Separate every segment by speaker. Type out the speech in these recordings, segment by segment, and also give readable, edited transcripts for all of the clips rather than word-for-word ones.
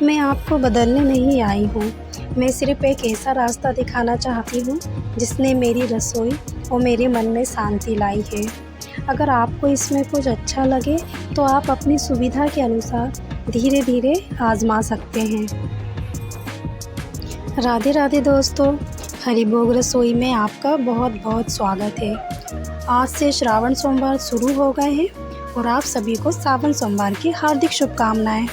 Speaker 1: मैं आपको बदलने नहीं आई हूँ। मैं सिर्फ़ एक ऐसा रास्ता दिखाना चाहती हूँ जिसने मेरी रसोई और मेरे मन में शांति लाई है। अगर आपको इसमें कुछ अच्छा लगे तो आप अपनी सुविधा के अनुसार धीरे-धीरे आज़मा सकते हैं। राधे राधे दोस्तों, हरिभोग रसोई में आपका बहुत-बहुत स्वागत है। आज से श्रावण सोमवार शुरू हो गए हैं और आप सभी को सावन सोमवार की हार्दिक शुभकामनाएँ।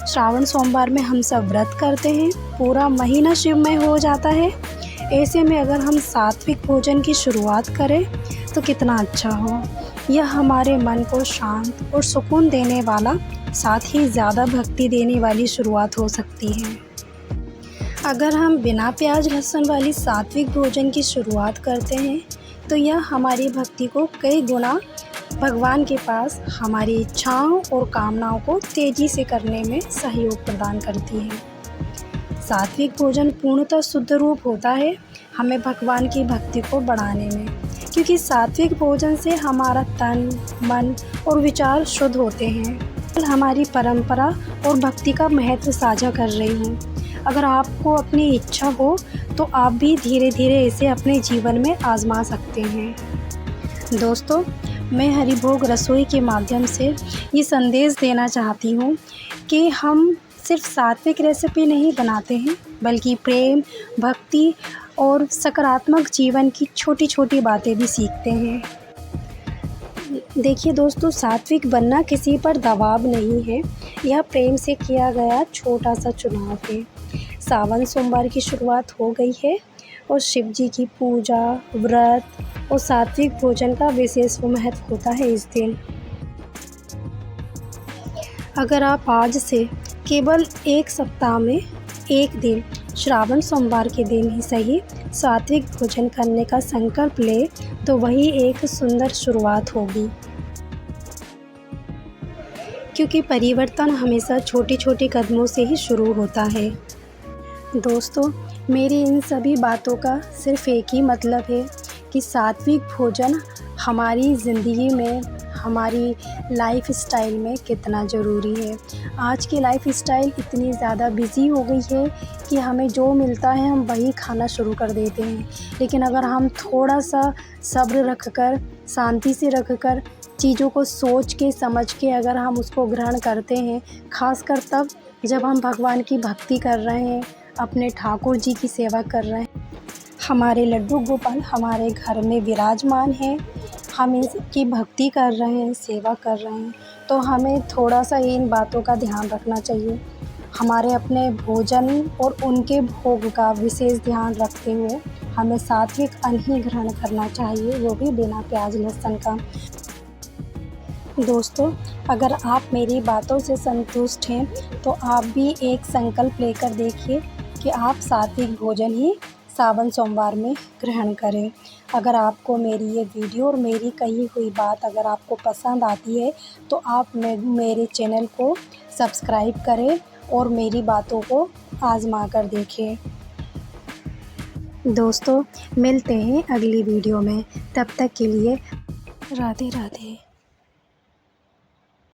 Speaker 1: श्रावण सोमवार में हम सब व्रत करते हैं, पूरा महीना शिवमय हो जाता है। ऐसे में अगर हम सात्विक भोजन की शुरुआत करें तो कितना अच्छा हो। यह हमारे मन को शांत और सुकून देने वाला, साथ ही ज़्यादा भक्ति देने वाली शुरुआत हो सकती है। अगर हम बिना प्याज लहसुन वाली सात्विक भोजन की शुरुआत करते हैं तो यह हमारी भक्ति को कई गुना भगवान के पास हमारी इच्छाओं और कामनाओं को तेज़ी से करने में सहयोग प्रदान करती है। सात्विक भोजन पूर्णतः शुद्ध रूप होता है हमें भगवान की भक्ति को बढ़ाने में, क्योंकि सात्विक भोजन से हमारा तन, मन और विचार शुद्ध होते हैं। हमारी परंपरा और भक्ति का महत्व साझा कर रही हूँ। अगर आपको अपनी इच्छा हो तो आप भी धीरे धीरे इसे अपने जीवन में आजमा सकते हैं। दोस्तों, मैं हरिभोग रसोई के माध्यम से ये संदेश देना चाहती हूँ कि हम सिर्फ सात्विक रेसिपी नहीं बनाते हैं, बल्कि प्रेम, भक्ति और सकारात्मक जीवन की छोटी छोटी बातें भी सीखते हैं। देखिए दोस्तों, सात्विक बनना किसी पर दबाव नहीं है, यह प्रेम से किया गया छोटा सा चुनाव है। सावन सोमवार की शुरुआत हो गई है और शिव जी की पूजा, व्रत और सात्विक भोजन का विशेष महत्व होता है इस दिन। अगर आप आज से केवल एक सप्ताह में एक दिन, श्रावण सोमवार के दिन ही सही, सात्विक भोजन करने का संकल्प ले तो वही एक सुंदर शुरुआत होगी, क्योंकि परिवर्तन हमेशा छोटे छोटे कदमों से ही शुरू होता है। दोस्तों, मेरी इन सभी बातों का सिर्फ़ एक ही मतलब है कि सात्विक भोजन हमारी ज़िंदगी में, हमारी लाइफ स्टाइल में कितना ज़रूरी है। आज की लाइफ स्टाइल इतनी ज़्यादा बिज़ी हो गई है कि हमें जो मिलता है हम वही खाना शुरू कर देते हैं। लेकिन अगर हम थोड़ा सा सब्र रखकर, शांति से रखकर, चीज़ों को सोच के समझ के अगर हम उसको ग्रहण करते हैं, ख़ासकर तब जब हम भगवान की भक्ति कर रहे हैं, अपने ठाकुर जी की सेवा कर रहे हैं, हमारे लड्डू गोपाल हमारे घर में विराजमान हैं, हम इनकी भक्ति कर रहे हैं, सेवा कर रहे हैं, तो हमें थोड़ा सा इन बातों का ध्यान रखना चाहिए। हमारे अपने भोजन और उनके भोग का विशेष ध्यान रखते हुए हमें सात्विक अन्न ही ग्रहण करना चाहिए, वो भी बिना प्याज लहसुन का। दोस्तों, अगर आप मेरी बातों से संतुष्ट हैं तो आप भी एक संकल्प लेकर देखिए कि आप सात्विक भोजन ही सावन सोमवार में ग्रहण करें। अगर आपको मेरी ये वीडियो और मेरी कही हुई बात अगर आपको पसंद आती है तो आप मेरे चैनल को सब्सक्राइब करें और मेरी बातों को आज़मा कर देखें। दोस्तों, मिलते हैं अगली वीडियो में, तब तक के लिए राधे राधे।